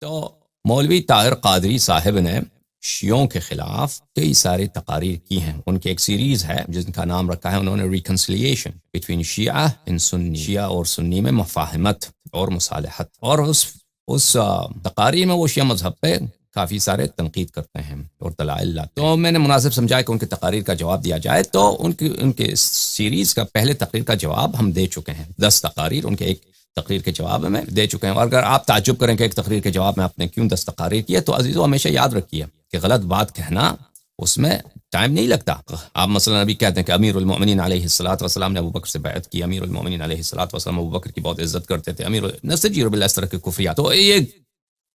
تو مولوی طاہر قادری صاحب نے شیعوں کے خلاف کئی سارے تقاریر کی ہیں. ان کی ایک سیریز ہے جس کا نام رکھا ہے انہوں نے ریکنسلیشن بٹوین شیعہ ان سنی، شیعہ اور سنی میں مفاہمت اور مصالحت. اور اس تقاریر میں وہ شیعہ مذہب پہ کافی سارے تنقید کرتے ہیں اور دلائل لاتے ہیں. تو میں نے مناسب سمجھا کہ ان کی تقاریر کا جواب دیا جائے. تو ان کے سیریز کا پہلے تقریر کا جواب ہم دے چکے ہیں. 10 تقاریر ان کے ایک تقریر کے جواب میں دے چکے ہیں. اور اگر آپ تعجب کریں کہ ایک تقریر کے جواب میں آپ نے کیوں 10 تقاریر کیے، تو عزیزو ہمیشہ یاد رکھیے کہ غلط بات کہنا اس میں ٹائم نہیں لگتا. آپ مثلا ابھی کہتے ہیں کہ امیر المؤمنین علیہ الصلوۃ والسلام نے ابوبکر سے بیعت کی، امیر المؤمنین علیہ الصلوۃ والسلام ابوبکر کی بہت عزت کرتے تھے، امیر نستجیر باللہ، اس طرح کے کفریات. تو یہ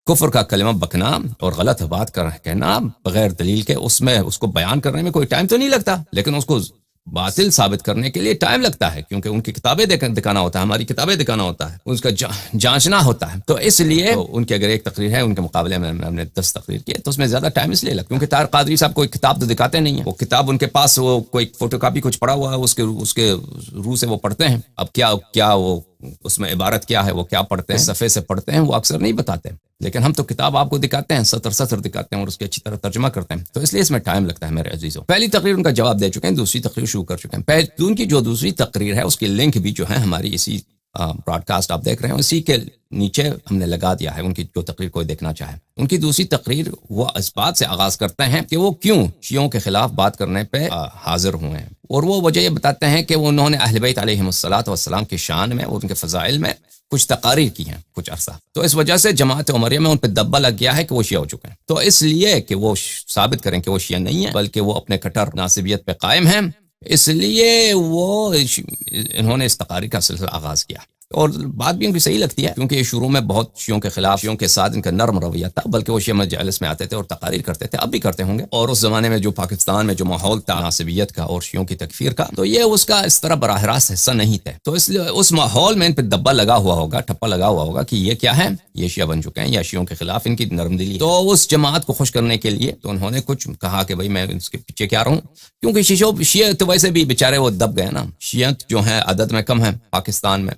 کفر کا کلمہ بکنا اور غلط بات کہنا بغیر دلیل کے اس کو بیان کرنے میں کوئی ٹائم تو نہیں لگتا، لیکن اس کو باطل ثابت کرنے کے لیے ٹائم لگتا ہے، کیونکہ ان کی کتابیں دکھانا ہوتا ہے، ہماری کتابیں دکھانا ہوتا ہے، اس کا جانچنا ہوتا ہے. تو اس لیے ان کی اگر ایک تقریر ہے ان کے مقابلے میں ہم نے 10 تقریر کی تو اس میں زیادہ ٹائم اس لیے لگتا ہے کیونکہ طاہر قادری صاحب کوئی کتاب تو دکھاتے نہیں ہیں. وہ کتاب ان کے پاس وہ کوئی فوٹو کاپی کچھ پڑا ہوا ہے، اس کے روح سے وہ پڑھتے ہیں. اب کیا وہ اس میں عبارت کیا ہے، وہ کیا پڑھتے ہیں، صفحے سے پڑھتے ہیں، وہ اکثر نہیں بتاتے. لیکن ہم تو کتاب آپ کو دکھاتے ہیں، سطر دکھاتے ہیں اور اس کی اچھی طرح ترجمہ کرتے ہیں. تو اس لیے اس میں ٹائم لگتا ہے میرے عزیزوں. پہلی تقریر ان کا جواب دے چکے ہیں، دوسری تقریر شروع کر چکے ہیں. ان کی جو دوسری تقریر ہے اس کی لنک بھی جو ہے ہماری اسی براڈ کاسٹ آپ دیکھ رہے ہیں اسی کے نیچے ہم نے لگا دیا ہے. ان کی جو تقریر کوئی دیکھنا چاہے، ان کی دوسری تقریر وہ اس بات سے آغاز کرتے ہیں کہ وہ کیوں شیعوں کے خلاف بات کرنے پہ حاضر ہوئے ہیں. اور وہ وجہ یہ بتاتے ہیں کہ انہوں نے اہل بیت علیہم الصلوۃ والسلام کی شان میں اور ان کے فضائل میں کچھ تقاریر کی ہیں کچھ عرصہ. تو اس وجہ سے جماعت عمریہ میں ان پہ دبا لگ گیا ہے کہ وہ شیعہ ہو چکے ہیں. تو اس لیے کہ وہ ثابت کریں کہ وہ شیعہ نہیں ہیں بلکہ وہ اپنے کٹر ناصبیت پہ قائم ہیں، اس لیے انہوں نے اس تقاریر کا سلسلہ آغاز کیا. اور بات بھی ان کی صحیح لگتی ہے کیونکہ یہ شروع میں بہت شیعوں کے خلاف، شیعوں کے ساتھ ان کا نرم رویہ تھا، بلکہ وہ شیعہ مجالس میں آتے تھے اور تقاریر کرتے تھے، اب بھی کرتے ہوں گے. اور اس زمانے میں جو پاکستان میں جو ماحول تھا ناصبیت کا اور شیعوں کی تکفیر کا، تو یہ اس کا اس طرح براہ راست حصہ نہیں تھے. تو اس لیے اس ماحول میں ان پہ دبا لگا ہوا ہوگا، ٹھپا لگا ہوا ہوگا کہ یہ کیا ہے، یہ شیعہ بن چکے ہیں یا شیعوں کے خلاف ان کی نرم دلی. تو اس جماعت کو خوش کرنے کے لیے تو انہوں نے کچھ کہا کہ بھائی میں اس کے پیچھے کیا رہوں، کیونکہ شیعہ تو ویسے بھی بیچارے وہ دب گئے نا. شیعہ جو ہیں عدد میں کم ہیں پاکستان میں.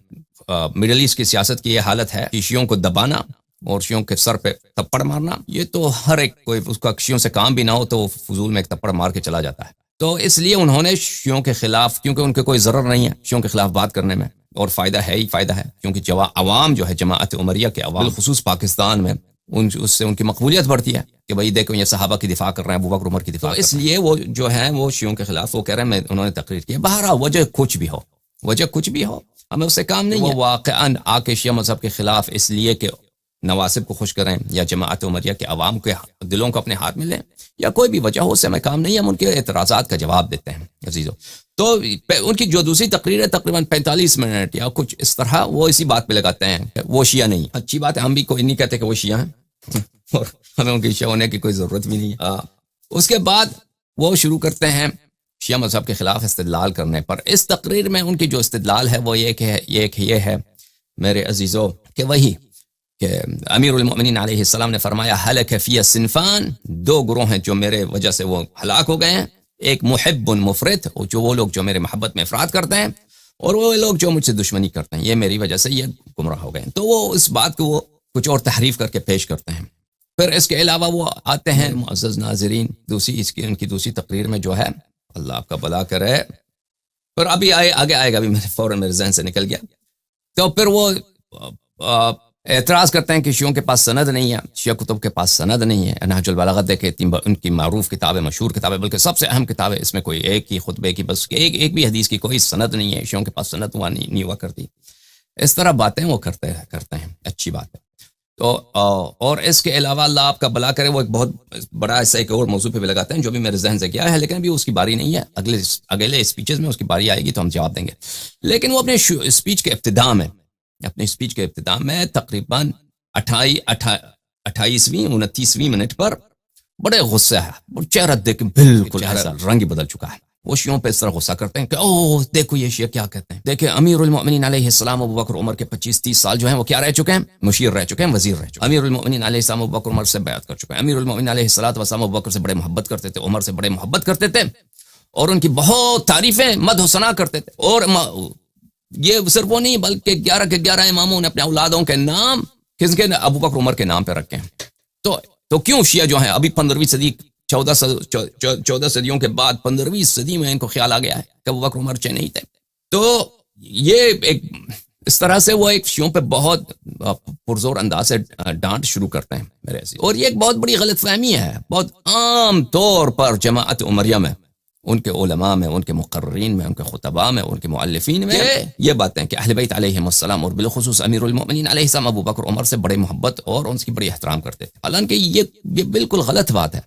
مڈل ایسٹ کی سیاست کی یہ حالت ہے کہ شیعوں کو دبانا اور شیعوں کے سر پہ تھپڑ مارنا، یہ تو ہر ایک کوئی اس کا شیعوں سے کام بھی نہ ہو تو وہ فضول میں ایک تھپڑ مار کے چلا جاتا ہے. تو اس لیے انہوں نے شیعوں کے خلاف، کیونکہ ان کے کوئی ضرر نہیں ہے شیعوں کے خلاف بات کرنے میں اور فائدہ ہے ہی فائدہ ہے، کیونکہ عوام جو ہے جماعت عمریہ کے عوام بالخصوص پاکستان میں اس سے ان کی مقبولیت بڑھتی ہے کہ بھئی دیکھو یہ صحابہ کی دفاع کر رہے ہیں، ابوبکر عمر کی دفاع. اس لیے وہ جو ہے وہ شیعوں کے خلاف وہ کہہ رہے ہیں انہوں نے تقریر کی. بہرحال وجہ کچھ بھی ہو ہمیں اس سے کام نہیں ہے. وہ واقعاً آ کے شیعہ مذہب کے خلاف اس لیے کہ نواسب کو خوش کریں یا جماعت عمریہ کے عوام کے دلوں کو اپنے ہاتھ میں لیں یا کوئی بھی وجہ ہو، اس سے ہمیں کام نہیں ہے. ہم ان کے اعتراضات کا جواب دیتے ہیں عزیزو. تو ان کی جو دوسری تقریر ہے تقریباً 45 منٹ یا کچھ اس طرح، وہ اسی بات پہ لگاتے ہیں کہ وہ شیعہ نہیں. اچھی بات ہے، ہم بھی کوئی نہیں کہتے کہ وہ شیعہ ہیں اور ہمیں ان کے شیعہ ہونے کی کوئی ضرورت بھی نہیں ہے. اس کے بعد وہ شروع کرتے ہیں شیعہ مذہب کے خلاف استدلال کرنے پر. اس تقریر میں ان کی جو استدلال ہے وہ یہ ہے میرے عزیزو کہ وہی کہ امیر المؤمنین علیہ السلام نے فرمایا ہلک فی صنفان، 2 گروہ ہیں جو میرے وجہ سے وہ ہلاک ہو گئے ہیں. ایک محب مفرط، جو وہ لوگ جو میرے محبت میں افراد کرتے ہیں، اور وہ لوگ جو مجھ سے دشمنی کرتے ہیں، یہ میری وجہ سے یہ گمراہ ہو گئے ہیں. تو وہ اس بات کو وہ کچھ اور تحریف کر کے پیش کرتے ہیں. پھر اس کے علاوہ وہ آتے ہیں معزز ناظرین ان کی دوسری تقریر میں جو ہے، اللہ آپ کا بھلا کرے، پھر ابھی آگے آئے گا، ابھی فوراً میرے ذہن سے نکل گیا. تو پھر وہ اعتراض کرتے ہیں کہ شیعوں کے پاس سند نہیں ہے، شیعہ کتب کے پاس سند نہیں ہے. نہج البلاغہ دیکھیں، ان کی معروف کتابیں، مشہور کتابیں، بلکہ سب سے اہم کتابیں، اس میں کوئی ایک ہی خطبے کی بس ایک بھی حدیث کی کوئی سند نہیں ہے. شیعوں کے پاس سند نہیں ہوا کرتی. اس طرح باتیں وہ کرتے ہیں. اچھی بات ہے. تو اور اس کے علاوہ اللہ آپ کا بھلا کرے، وہ ایک بہت بڑا ایسا ایک اور موضوع پہ بھی لگاتے ہیں جو بھی میرے ذہن سے گیا ہے، لیکن ابھی اس کی باری نہیں ہے. اگلے اسپیچز میں اس کی باری آئے گی تو ہم جواب دیں گے. لیکن وہ اپنے اسپیچ کے ابتداء میں تقریباً 28ویں 29ویں منٹ پر بڑے غصے ہے، چہرہ دیکھ بالکل ایسا رنگ بدل چکا ہے. وہ شیعوں پہ اس طرح غصہ کرتے ہیں کہ اوہ دیکھو یہ شیعہ کیا کہتے ہیں. دیکھیں امیر المؤمنین علیہ السلام ابوبکر عمر کے 25-30 سال جو ہیں وہ کیا رہ چکے ہیں، مشیر رہ چکے ہیں، وزیر رہ چکے ہیں. امیر المؤمنین علیہ السلام ابوبکر عمر سے بیعت کر چکے ہیں. امیر المؤمنین علیہ الصلوۃ والسلام ابوبکر سے بڑے محبت کرتے تھے، عمر سے بڑے محبت کرتے تھے اور ان کی بہت تعریفیں مدح و ثنا کرتے تھے. اور یہ صرف وہ نہیں بلکہ 11 کے 11 اماموں نے اپنے اولادوں کے نام کس کے ابو بکر عمر کے نام پہ رکھے ہیں. تو کیوں شیعہ جو ہیں ابھی 15ویں صدی 14 صدیوں کے بعد 15ویں صدی میں ان کو خیال آ گیا ہے کہ ابو بکر عمر اچھے نہیں تھے. تو یہ ایک اس طرح سے وہ ایک شیعوں پہ بہت پرزور انداز سے ڈانٹ شروع کرتے ہیں میرے عزیز. اور یہ ایک بہت بڑی غلط فہمی ہے بہت عام طور پر جماعت عمریہ میں، ان کے علماء میں، ان کے مقررین میں، ان کے خطباء میں، ان کے مؤلفین میں یہ باتیں کہ اہل بیت علیہم السلام اور بالخصوص امیر المؤمنین علیہ السلام ابو بکر عمر سے بڑے محبت اور ان کی بڑی احترام کرتے تھے. حالانکہ یہ بالکل غلط بات ہے.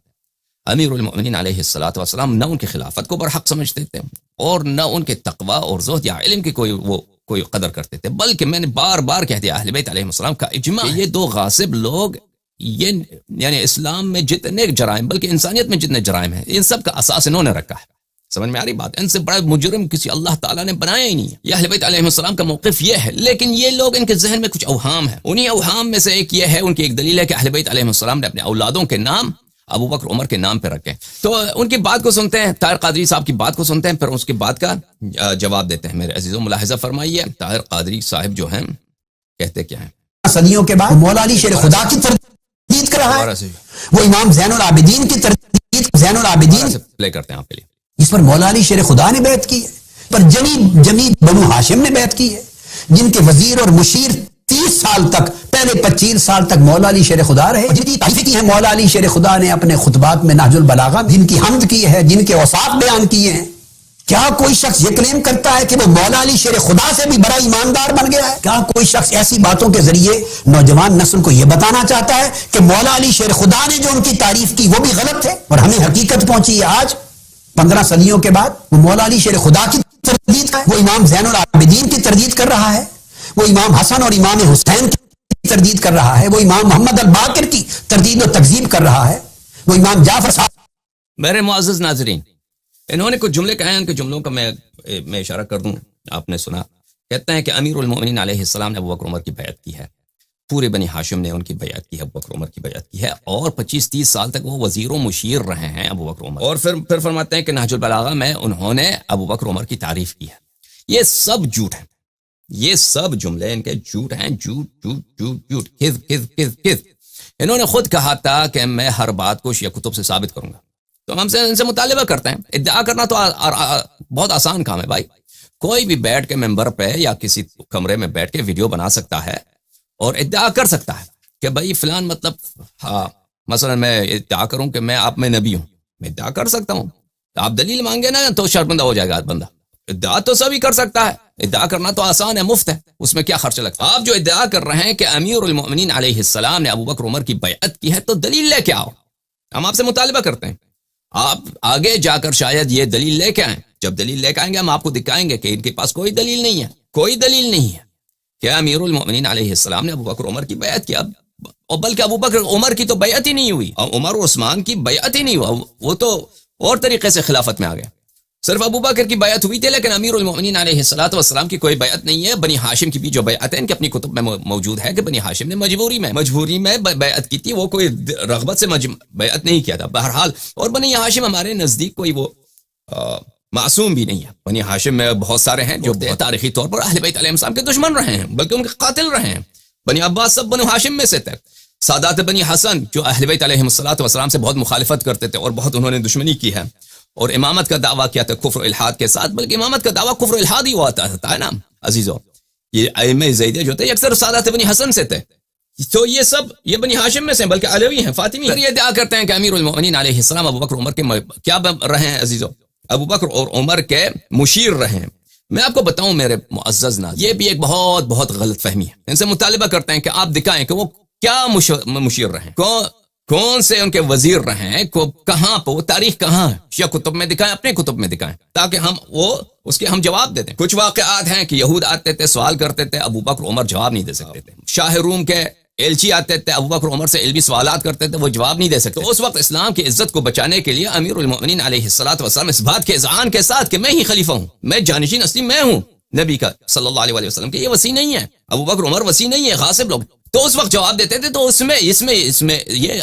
امیر المؤمنین علیہ السلام نہ ان کی خلافت کو برحق سمجھتے تھے اور نہ ان کے تقوی اور زہد یا علم کی کوئی قدر کرتے تھے، بلکہ میں نے بار بار کہہ دیا اہل بیت علیہ السلام کا اجماع ہے یہ دو غاصب لوگ، یہ یعنی اسلام میں جتنے جرائم بلکہ انسانیت میں جتنے جرائم ہیں ان سب کا اساس انہوں نے رکھا ہے. سمجھ میں آ رہی بات؟ ان سے بڑا مجرم کسی اللہ تعالیٰ نے بنایا ہی نہیں ہے. یہ اہل بیت علیہ السلام کا موقف یہ ہے، لیکن یہ لوگ ان کے ذہن میں کچھ اوہام ہے. انہی اوہام میں سے ایک یہ ہے، ان کی ایک دلیل ہے کہ اہل بیت علیہ السلام نے اپنے اولادوں کے نام ابو بکر عمر کے نام پہ رکھے. تو ان کی بات کو سنتے ہیں، طاہر قادری صاحب کی بات کو سنتے ہیں، پھر اس کی بات کا جواب دیتے ہیں. میرے عزیزوں ملاحظہ فرمائیے طاہر قادری صاحب جو ہیں کہتے کیا ہیں. صدیوں کے بعد مولا علی شیر خدا کی تردید کر رہا ہے، وہ امام زین العابدین کی تردید زین العابدین پلے کرتے ہیں آپ کے لیے. اس پر مولا علی شیر خدا نے بیعت کی ہے، پر جمی بنو ہاشم نے بیعت کی ہے، جن کے وزیر اور مشیر 30 سال تک، پہلے 25 سال تک مولا علی شیر خدا رہے، جن کی تعریف کی ہے مولا علی شیر خدا نے اپنے خطبات میں نہج البلاغہ، جن کی حمد کی ہے، جن کے اوصاف بیان کیے ہیں. کیا کوئی شخص یہ کلیم کرتا ہے کہ وہ مولا علی شیر خدا سے بھی بڑا ایماندار بن گیا ہے؟ کیا کوئی شخص ایسی باتوں کے ذریعے نوجوان نسل کو یہ بتانا چاہتا ہے کہ مولا علی شیر خدا نے جو ان کی تعریف کی وہ بھی غلط ہے؟ اور ہمیں حقیقت پہنچی ہے آج 15 صدیوں کے بعد، وہ مولا علی شیر خدا کی تردید ہے، وہ امام زین العابدین کی تردید کر رہا ہے، وہ امام حسن اور امام حسین کی تردید کر رہا ہے، وہ امام محمد الباقر کی تردید و تکذیب کر رہا ہے، وہ امام جعفر صاحب. میرے معزز ناظرین، انہوں نے کچھ جملے کہے ہیں، ان کے جملوں کا میں اشارہ کر دوں. آپ نے سنا، کہتے ہیں کہ امیر المؤمنین علیہ السلام نے ابو بکر عمر کی بیعت کی ہے، پورے بنی ہاشم نے ان کی بیعت کی ہے، ابو بکر عمر کی بیعت کی ہے، اور 25-30 سال تک وہ وزیر و مشیر رہے ہیں ابو بکر عمر. اور پھر فرماتے ہیں کہ نہج البلاغہ میں انہوں نے ابو بکر عمر کی تعریف کی ہے. یہ سب جھوٹ ہے، یہ سب جملے ان کے جھوٹ ہیں، جھوٹ کذب. انہوں نے خود کہا تھا کہ میں ہر بات کو شیعہ کتب سے ثابت کروں گا. تو ہم سے ان سے مطالبہ کرتے ہیں. ادعا کرنا تو بہت آسان کام ہے بھائی. کوئی بھی بیٹھ کے ممبر پہ یا کسی کمرے میں بیٹھ کے ویڈیو بنا سکتا ہے اور ادعا کر سکتا ہے کہ بھائی فلان مطلب ہاں مثلا میں ادعا کروں کہ میں آپ میں نبی ہوں، میں ادعا کر سکتا ہوں. آپ دلیل مانگے نا تو شرمندہ ہو جائے گا بندہ. ادعا تو سبھی کر سکتا ہے، ادعا کرنا تو آسان ہے، مفت ہے، اس میں کیا خرچ لگتا ہے. آپ جو ادعا کر رہے ہیں کہ امیر المؤمنین علیہ السلام نے ابو بکر عمر کی بیعت کی ہے تو دلیل لے کے آؤ. ہم آپ سے مطالبہ کرتے ہیں، آپ آگے جا کر شاید یہ دلیل لے کے آئیں. جب دلیل لے کے آئیں گے ہم آپ کو دکھائیں گے کہ ان کے پاس کوئی دلیل نہیں ہے، کوئی دلیل نہیں ہے کہ امیر المؤمنین علیہ السلام نے ابو بکر عمر کی بیعت کیا. اور بلکہ ابو بکر عمر کی تو بیعت ہی نہیں ہوئی، عمر و عثمان کی بیعت ہی نہیں ہوا، وہ تو اور طریقے سے خلافت میں آ گئے. صرف ابو بکر کی بیعت ہوئی تھی، لیکن امیر المؤمنین علیہ السلام کی کوئی بیعت نہیں ہے. بنی ہاشم کی بھی جو بیعت ہے ان کے اپنی کتب میں موجود ہے کہ بنی ہاشم نے مجبوری میں بیعت کی تھی، وہ کوئی رغبت سے بیعت نہیں کیا تھا. بہرحال اور بنی ہاشم ہمارے نزدیک کوئی وہ معصوم بھی نہیں ہے. بنی ہاشم میں بہت سارے ہیں جو تاریخی طور پر اہل بیت علیہ السلام کے دشمن رہے ہیں، بلکہ ان کے قاتل رہے ہیں. بنی عباس سب بنو ہاشم میں سے تھے. سادات بنی حسن جو اہل بیت علیہ السلام سے بہت مخالفت کرتے تھے اور بہت انہوں نے دشمنی کی ہے اور امامت کا دعویٰ کیا تھا کفر و الحاد کے ساتھ، بلکہ امامت کا دعویٰ کفر و الحاد ہی ہوا ہے نا عزیزو. یہ ائمہ زیدیہ جو تھے اکثر سادات بنی حسن سے تھے، تو یہ سب یہ بنی ہاشم میں سے بلکہ علوی ہیں، فاطمی. پھر یہ ادعا کرتے ہیں کہ امیر المؤمنین علیہ السلام ابو بکر عمر کے کیا رہے ہیں عزیزو؟ ابو بکر اور عمر کے مشیر رہے ہیں. میں آپ کو بتاؤں میرے معزز ناظرین، یہ بھی ایک بہت بہت غلط فہمی ہے. ان سے مطالبہ کرتے ہیں کہ آپ دکھائیں کہ وہ کیا مشیر رہے ہیں، کون سے ان کے وزیر رہے ہیں، کہاں پہ وہ تاریخ کہاں ہے. شیعہ کتب میں دکھائیں، اپنے کتب میں دکھائیں تاکہ ہم اس کے جواب دے دیں. کچھ واقعات ہیں کہ یہود آتے تھے، سوال کرتے تھے، ابو بکر عمر جواب نہیں دے سکتے تھے. شاہ روم کے ایلچی آتے تھے، ابو بکر عمر سے علمی سوالات کرتے تھے، وہ جواب نہیں دے سکتے. تو اس وقت اسلام کی عزت کو بچانے کے لیے امیر المؤمنین علیہ السلام اس بات کے اذعان کے ساتھ کہ میں ہی خلیفہ ہوں، میں جانشین اصلی میں ہوں نبی کا صلی اللہ علیہ وسلم کے، یہ وسیع نہیں ہے، ابو بکر عمر وسیع نہیں ہے، غاصب لوگ. تو اس وقت جواب دیتے تھے. تو اس میں یہ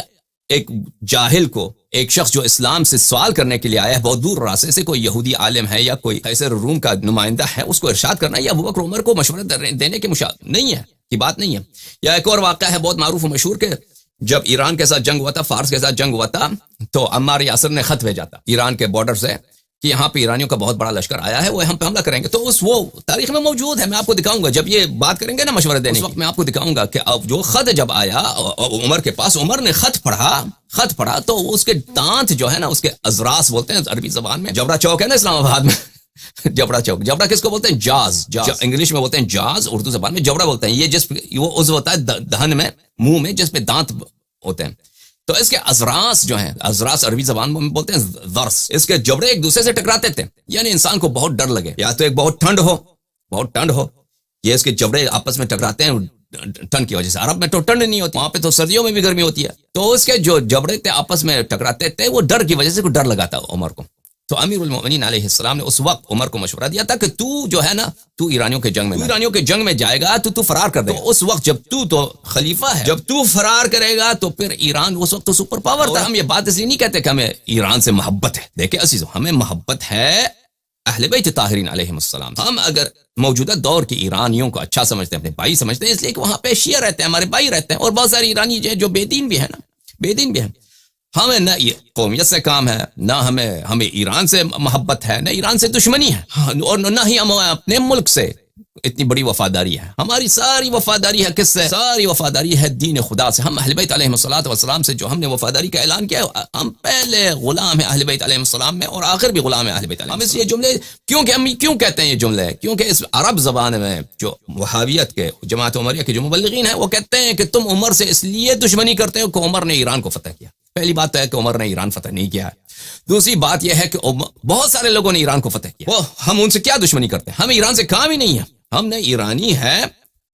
ایک جاہل کو، ایک شخص جو اسلام سے سوال کرنے کے لیے آیا ہے بہت دور راستے سے، کوئی یہودی عالم ہے یا کوئی قیصر روم کا نمائندہ ہے، اس کو ارشاد کرنا یہ ابو بکر عمر کو مشورہ دینے کے نہیں ہے. کی بات نہیں ہے. یا ایک اور واقعہ ہے بہت معروف و مشہور کہ جب ایران کے ساتھ جنگ ہوا تھا، فارس کے ساتھ جنگ ہوا تھا، تو عمار یاسر نے خط بھیجا تھا ایران کے بارڈر سے کہ یہاں پہ ایرانیوں کا بہت بڑا لشکر آیا ہے، وہ ہم پہ حملہ کریں گے. تو وہ تاریخ میں موجود ہے، میں آپ کو دکھاؤں گا جب یہ بات کریں گے نا مشورہ دینے، اس وقت میں آپ کو دکھاؤں گا کہ اب جو خط جب آیا عمر کے پاس، عمر نے خط پڑھا تو اس کے دانت جو ہے نا، اس کے ازراس بولتے ہیں عربی زبان میں، جبڑا چوک ہے نا اسلام آباد میں جبڑا چوک، جبڑا کس کو بولتے ہیں؟ جاز، انگلش میں بولتے ہیں جاز، اردو زبان میں جبڑا بولتے ہیں. یہ جس وہ عضو ہوتا ہے دہن میں، منہ میں، جس پہ دانت ہوتے ہیں. تو اس کے ازراس جو ہیں، ازراس عربی زبان میں بولتے ہیں ضرس، اس کے جبڑے ایک دوسرے سے ٹکراتے تھے. یعنی انسان کو بہت ڈر لگے، یا تو ایک بہت ٹھنڈ ہو، یہ اس کے جبڑے آپس میں ٹکراتے ہیں ٹھنڈ کی وجہ سے. عرب میں تو ٹھنڈ نہیں ہوتی، وہاں پہ تو سردیوں میں بھی گرمی ہوتی ہے. تو اس کے جو جبڑے تھے آپس میں ٹکراتے تھے، وہ ڈر کی وجہ سے کوئی ڈر لگاتا عمر کو. تو امیر المؤمنین علیہ السلام نے اس وقت عمر کو مشورہ دیا تھا کہ تو جو ہے نا، تو ایرانیوں کے جنگ میں جائے گا تو فرار کر دے گا. اس وقت جب تو خلیفہ ہے، جب تو فرار کرے گا تو پھر ایران اس وقت تو سپر پاور تھا. ہم یہ بات اس لیے نہیں کہتے کہ ہمیں ایران سے محبت ہے. دیکھیں عزیزو، ہمیں محبت ہے اہل بیت طاہرین علیہم السلام. ہم اگر موجودہ دور کے ایرانیوں کو اچھا سمجھتے ہیں، اپنے بھائی سمجھتے ہیں، اس لیے کہ وہاں پہ شیعہ رہتے ہیں، ہمارے بھائی رہتے ہیں، اور بہت سارے ایرانی جو بے دین بھی ہیں. ہمیں نہ یہ قومیت سے کام ہے، نہ ہمیں ایران سے محبت ہے، نہ ایران سے دشمنی ہے، اور نہ ہی ہم اپنے ملک سے اتنی بڑی وفاداری ہے. ہماری ساری وفاداری ہے کس سے؟ ساری وفاداری ہے دین خدا سے. ہم اہل بیت علیہم السلام سے جو ہم نے وفاداری کا اعلان کیا، ہم پہلے غلام ہیں اہل بیت علیہم السلام میں، اور آخر بھی غلام ہیں اہل بیت علیہم. ہم اس یہ جملے کیوں کہتے ہیں یہ جملے؟ کیونکہ اس عرب زبان میں جو وہابیت کے جماعت عمریہ کے جو مبلغین ہیں، وہ کہتے ہیں کہ تم عمر سے اس لیے دشمنی کرتے ہو کہ عمر نے ایران کو فتح کیا. پہلی بات ہے کہ عمر نے ایران فتح نہیں کیا ہے. دوسری بات یہ ہے کہ بہت سارے لوگوں نے ایران کو فتح کیا. وہ ہم ان سے کیا دشمنی کرتے ہیں؟ ہمیں ایران سے کام ہی نہیں ہے. ہم نہ ایرانی ہے،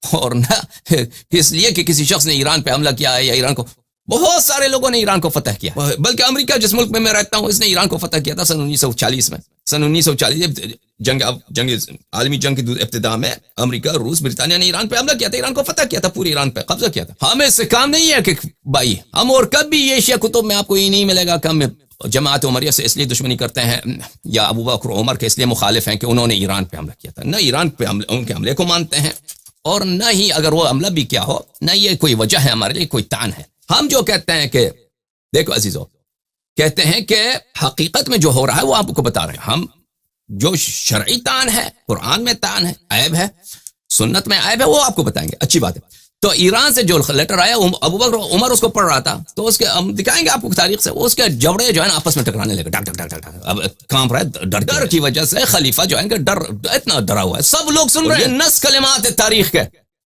اور نہ اس لیے کہ کسی شخص نے ایران پہ حملہ کیا ہے یا ایران کو. بہت سارے لوگوں نے ایران کو فتح کیا، بلکہ امریکہ جس ملک میں رہتا ہوں، اس نے ایران کو فتح کیا تھا سن 1940 میں. سن 1940 عالمی جنگ کی ابتدا میں امریکہ، روس، برطانیہ نے ایران پہ حملہ کیا تھا، ایران کو فتح کیا تھا، پورے ایران پہ قبضہ کیا تھا. ہمیں اس سے کام نہیں ہے کہ بھائی ہم، اور کبھی یہ شیعہ کتب میں آپ کو یہ نہیں ملے گا کہ ہم جماعت عمریہ سے اس لیے دشمنی کرتے ہیں یا ابو بکر عمر کے اس لیے مخالف ہیں کہ انہوں نے ایران پہ حملہ کیا تھا. نہ ایران پہ ان کے حملے کو مانتے ہیں، اور نہ ہی اگر وہ حملہ بھی کیا ہو، نہ یہ کوئی وجہ ہے ہمارے لیے، کوئی تان ہے. ہم جو کہتے ہیں کہ دیکھو عزیزو، کہتے ہیں کہ حقیقت میں جو ہو رہا ہے وہ آپ کو بتا رہے ہیں. ہم جو شرعی تان ہے، قرآن میں تان ہے، عیب ہے، سنت میں عیب ہے، وہ آپ کو بتائیں گے. اچھی بات ہے. تو ایران سے جو لیٹر آیا، ابو بکر عمر اس کو پڑھ رہا تھا، تو اس کے ہم دکھائیں گے آپ کو تاریخ سے، اس کے جبڑے جو ہے نا آپس میں ٹکرانے لگے، ڈک ڈک ڈک ڈک. اب کانپ رہا ہے ڈر کی وجہ سے. خلیفہ جو ہے کہ اتنا ڈرا ہوا ہے، سب لوگ سن رہے ہیں، نص کلمات ہے تاریخ کے.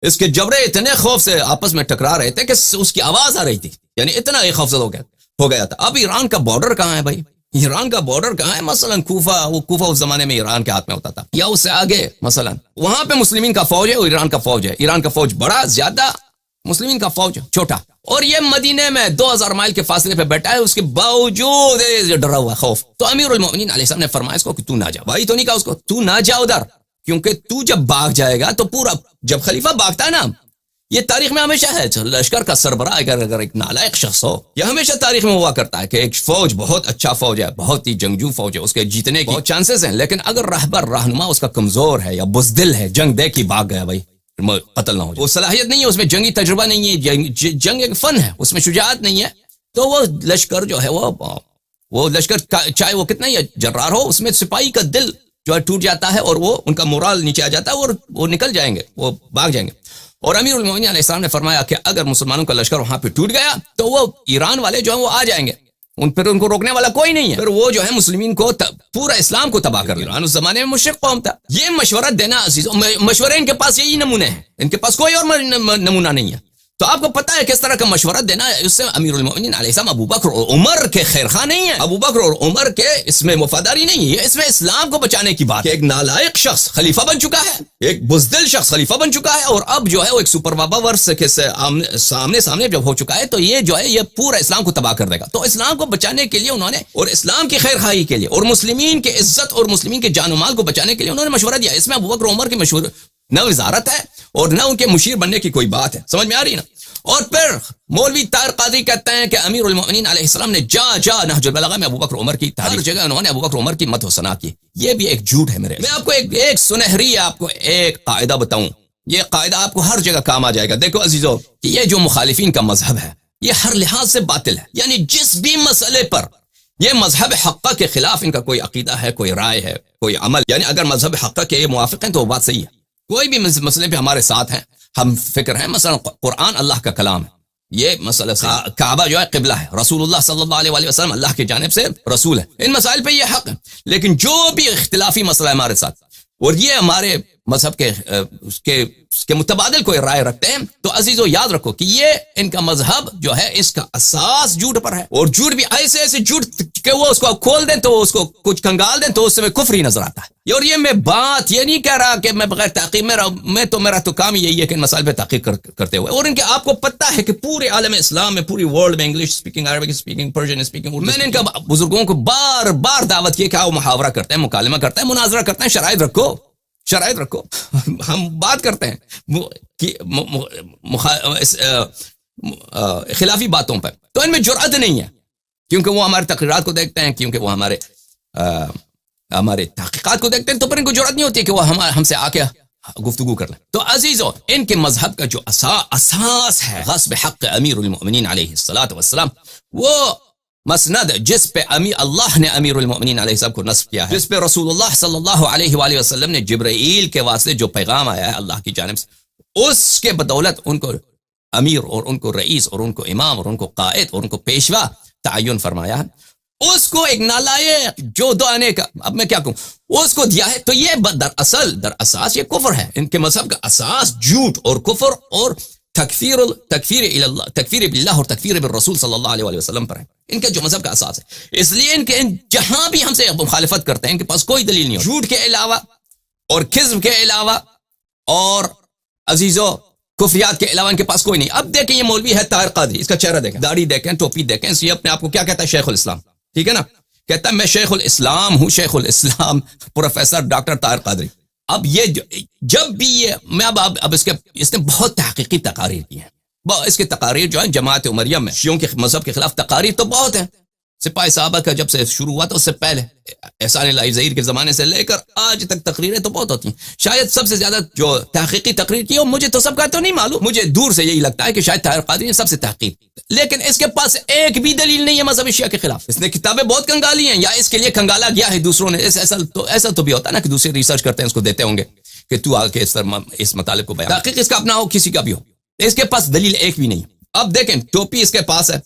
اس کے جبڑے اتنے خوف سے آپس میں ٹکرا رہے تھے کہ اس کی آواز آ رہی تھی، یعنی اتنا ایک خوف زدہ ہو گیا تھا. اب ایران کا بارڈر کہاں ہے بھائی؟ ایران کا بارڈر کہاں ہے؟ مثلا کوفہ اس زمانے میں ایران کے ہاتھ میں ہوتا تھا، یا اس سے آگے مثلا وہاں پہ مسلمین کا فوج ہے اور ایران کا فوج ہے. ایران کا فوج بڑا زیادہ، مسلمین کا فوج چھوٹا، اور یہ مدینے میں 2000 مائل کے فاصلے پہ بیٹھا ہے، اس کے باوجود ڈرا ہوا خوف. تو امیر المؤمنین علیہ السلام نے فرمایا اس کو کہ تو نہ جا. بھائی تو نہیں کہا اس کو تو نہ جا ادھر، کیونکہ تو جب بھاگ جائے گا تو پورا، جب خلیفہ بھاگتا ہے نا، یہ تاریخ میں ہمیشہ ہے، لشکر کا سربراہ اگر ایک نالائق شخص ہو، یہ ہمیشہ تاریخ میں ہوا کرتا ہے کہ ایک فوج بہت اچھا فوج ہے، بہت ہی جنگجو فوج ہے، اس کے جیتنے کے بہت چانسز ہیں، لیکن اگر رہنما اس کا کمزور ہے یا بزدل ہے، جنگ دیکھ ہی بھاگ گیا، بھائی قتل نہ ہو جائے، وہ صلاحیت نہیں ہے، اس میں جنگی تجربہ نہیں ہے، جنگ ایک فن ہے، اس میں شجاعت نہیں ہے، تو وہ لشکر جو ہے وہ لشکر چاہے وہ کتنا ہی جرار ہو، اس میں سپاہی کا دل جو ہے ٹوٹ جاتا ہے، اور وہ ان کا مورال نیچے آ جاتا ہے، اور وہ نکل جائیں گے، وہ بھاگ جائیں گے. اور امیر المؤمنین علیہ السلام نے فرمایا کہ اگر مسلمانوں کا لشکر وہاں پہ ٹوٹ گیا تو وہ ایران والے جو ہیں وہ آ جائیں گے، پھر ان کو روکنے والا کوئی نہیں ہے، پھر وہ جو ہے مسلمین کو پورا اسلام کو تباہ کر دیں. ایران اس زمانے میں مشرق قوم تھا. یہ مشورہ دینا عزیزوں، مشورے ان کے پاس یہی نمونے ہیں، ان کے پاس کوئی اور نمونہ نہیں ہے. تو آپ کو پتا ہے کس طرح کا مشورہ دینا ہے. اس سے امیر المؤمنین علیہ السلام ابو بکر اور عمر کے خیر خواہ نہیں ہے، ابو بکر اور عمر کے اس میں وفاداری نہیں ہے، اس میں اسلام کو بچانے کی بات ہے. ایک نالائق شخص خلیفہ بن چکا ہے، ایک بزدل شخص خلیفہ بن چکا ہے، اور اب جو ہے وہ ایک سپر بابا ورس کے سامنے جب ہو چکا ہے، تو یہ جو ہے یہ پورا اسلام کو تباہ کر دے گا. تو اسلام کو بچانے کے لیے انہوں نے، اور اسلام کی خیر خواہی کے لیے، اور مسلمین کے عزت اور مسلمین کے جان و مال کو بچانے کے لیے انہوں نے مشورہ دیا. اس میں ابو بکر عمر کی مشورہ نہ وزارت ہے اور نہ ان کے مشیر بننے کی کوئی بات ہے. سمجھ میں آ رہی نا؟ اور پھر مولوی طاہر قادری کہتے ہیں کہ امیر المؤمنین علیہ السلام نے جا نہج البلاغہ میں ابو بکر عمر کی ہر جگہ انہوں نے ابو بکر عمر کی مدح و ثنا کی. یہ بھی ایک جھوٹ ہے میرے. میں آپ کو ایک سنہری آپ کو ایک قاعدہ بتاؤں یہ قاعدہ آپ کو ہر جگہ کام آ جائے گا. دیکھو عزیزو کہ یہ جو مخالفین کا مذہب ہے یہ ہر لحاظ سے باطل ہے. یعنی جس بھی مسئلے پر یہ مذہب حقہ کے خلاف ان کا کوئی عقیدہ ہے، کوئی رائے ہے، کوئی عمل، یعنی اگر مذہب حقہ کے یہ موافق ہیں تو وہ بات صحیح ہے. کوئی بھی مسئلے پہ ہمارے ساتھ ہیں، ہم فکر ہیں. مثلا قرآن اللہ کا کلام ہے، یہ مسئلہ کعبہ جو ہے قبلہ ہے، رسول اللہ صلی اللہ علیہ وسلم اللہ کی جانب سے رسول ہے. ان مسائل پہ یہ حق ہے. لیکن جو بھی اختلافی مسئلہ ہے ہمارے ساتھ اور یہ ہمارے مذہب کے متبادل کوئی رائے رکھتے ہیں تو عزیزو یاد رکھو کہ یہ ان کا مذہب جو ہے اس کا اساس جھوٹ پر ہے. اور جھوٹ بھی ایسے جھوٹ کہ وہ اس کو کھول دیں تو اس کو کچھ کنگال دیں تو اس سے کفر ہی نظر آتا ہے. اور یہ میں بات یہ نہیں کہہ رہا کہ میں بغیر تحقیق میرا تو کام یہی ہے کہ ان مسائل پہ تحقیق کرتے ہوئے. اور ان کے آپ کو پتہ ہے کہ پورے عالم اسلام میں، پوری ورلڈ میں English speaking, Arabic speaking, Persian speaking, میں نے ان کا بزرگوں کو بار بار دعوت کی کہ وہ محاورہ کرتے ہیں، مکالمہ کرتے ہیں، مناظرہ کرتے ہیں. شرائط رکھو. ہم بات کرتے ہیں خلافی باتوں پر تو ان میں جرأت نہیں ہے، کیونکہ وہ ہمارے تقریرات کو دیکھتے ہیں، کیونکہ وہ ہمارے تحقیقات کو دیکھتے ہیں، تو پر ان کو جرأت نہیں ہوتی کہ وہ ہم سے آ کے گفتگو کر لیں. تو عزیزو ان کے مذہب کا جو اساس ہے غصب حق امیر المؤمنین علیہ الصلوۃ والسلام، وہ مسند جس پہ اللہ نے امیر المؤمنین علیہ السلام کو نصب کیا ہے، جس پہ رسول اللہ صلی اللہ علیہ وآلہ وسلم نے جبرائیل کے واسطے جو پیغام آیا ہے اللہ کی جانب سے، اس کے بدولت ان کو امیر اور ان کو رئیس اور ان کو امام اور ان کو قائد اور ان کو پیشوا تعین فرمایا ہے. اس کو ایک نالائق جو دانے کا، اب میں کیا کہوں، اس کو دیا ہے. تو یہ در اساس یہ کفر ہے. ان کے مذہب کا اساس جھوٹ اور کفر اور تکفیر باللہ اور تکفیر بالرسول صلی اللہ علیہ وسلم پر ہے. ان کا جو مذہب کا اساس ہے. اس لیے ان کے جہاں بھی ہم سے مخالفت کرتے ہیں ان کے پاس کوئی دلیل نہیں ہو، جھوٹ کے علاوہ اور کذب کے علاوہ اور عزیزو کفریات کے علاوہ ان کے پاس کوئی نہیں. اب دیکھیں یہ مولوی ہے طاہر قادری، اس کا چہرہ دیکھیں، داڑھی دیکھیں، ٹوپی دیکھیں، یہ اپنے آپ کو کیا کہتا ہے؟ شیخ الاسلام. ٹھیک ہے نا، کہتا ہے میں شیخ الاسلام ہوں، شیخ الاسلام پروفیسر ڈاکٹر طاہر قادری. اب یہ جب بھی یہ میں اب اس نے بہت تحقیقی تقاریر کی ہیں. اس کے تقاریر جو ہیں جماعت عمریہ میں شیعوں کے مذہب کے خلاف تقاریر تو بہت ہیں. سپاہی صحابہ کا جب سے شروع ہوا تو اس سے پہلے احسان الہی ظہیر کے زمانے سے لے کر آج تک تقریریں تو بہت ہوتی ہیں. شاید سب سے زیادہ جو تحقیقی تقریر کی ہو، مجھے تو سب کا تو نہیں معلوم، مجھے دور سے یہی لگتا ہے کہ شاید طاہر قادری نے سب سے تحقیق. لیکن اس کے پاس ایک بھی دلیل نہیں ہے مذہب شیعہ کے خلاف. اس نے کتابیں بہت کنگالی ہیں، یا اس کے لیے کنگالا گیا ہے دوسروں نے. ایسا تو بھی ہوتا ہے نا کہ دوسرے ریسرچ کرتے ہیں، اس کو دیتے ہوں گے کہ تو آ کے اس مطالب کو بیان. تحقیق اس کا اپنا ہو، کسی کا بھی ہو، اس کے پاس دلیل ایک بھی نہیں. اب دیکھیں ٹوپی اس کے پاس ہے،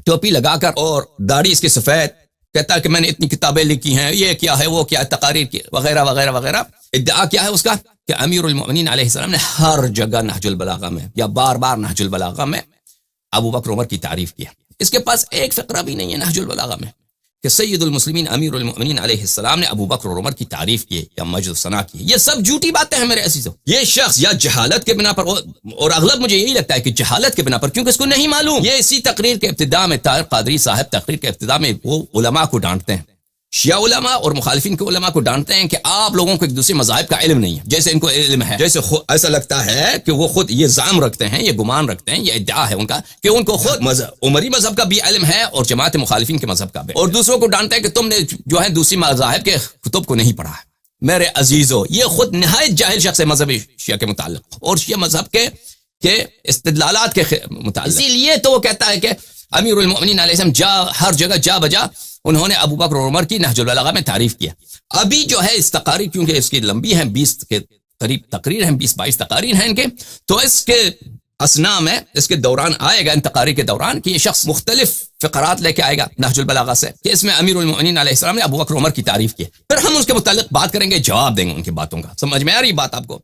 ٹوپی لگا کر اور داڑھی اس کی سفید، کہتا ہے کہ میں نے اتنی کتابیں لکھی ہیں، یہ کیا ہے، وہ کیا ہے، تقاریر کی وغیرہ وغیرہ وغیرہ. ادعا کیا ہے اس کا کہ امیر المؤمنین علیہ السلام نے ہر جگہ نہج البلاغہ میں یا بار بار نہج البلاغہ میں ابو بکر عمر کی تعریف کی ہے. اس کے پاس ایک فقرہ بھی نہیں ہے نہج البلاغہ میں کہ سید المسلمین امیر المؤمنین علیہ السلام نے ابو بکر اور عمر کی تعریف کی یا مجد ثنا کی. یہ سب جھوٹی باتیں ہیں میرے عزیزو. یہ شخص یا جہالت کے بنا پر، اور اغلب مجھے یہی لگتا ہے کہ جہالت کے بنا پر، کیونکہ اس کو نہیں معلوم. یہ اسی تقریر کے ابتداء میں طاہر قادری صاحب تقریر کے ابتداء میں وہ علماء کو ڈانٹتے ہیں، شیعہ علماء اور مخالفین کے علماء کو ڈانٹتے ہیں کہ آپ لوگوں کو ایک دوسرے مذاہب کا علم نہیں ہے، جیسے ان کو علم ہے. جیسے ایسا لگتا ہے کہ وہ خود یہ زعم رکھتے ہیں، یہ گمان رکھتے ہیں، یہ ادعا ہے ان کا کہ ان کو خود عمری مذہب کا بھی علم ہے اور جماعت مخالفین کے مذہب کا بھی. اور دوسروں کو ڈانٹتے ہیں کہ تم نے جو ہے دوسری مذاہب کے کتب کو نہیں پڑھا ہے. میرے عزیزو یہ خود نہایت جاہل شخص ہے مذہب شیعہ کے متعلق اور شیعہ مذہب کے استدلالات کے متعلق. اسی لیے تو وہ کہتا ہے کہ امیر المؤمنین علیہ السلام ہر جگہ جا بجا انہوں نے ابو بکر اور عمر کی نہج البلاغہ میں تعریف کیا. ابھی جو ہے اس تقاریر، کیونکہ اس کی لمبی ہیں، 20 کے قریب تقریر ہیں، 20-22 تقاریر ہیں ان کے، تو اس کے اسنا میں اس کے دوران آئے گا، ان تقاریر کے دوران، کہ یہ شخص مختلف فقرات لے کے آئے گا نہج البلاغہ سے کہ اس میں امیر المؤمنین علیہ السلام نے ابو بکر عمر کی تعریف کی. پھر ہم اس کے متعلق بات کریں گے، جواب دیں گے ان کی باتوں کا. سمجھ میں آ رہی بات آپ کو؟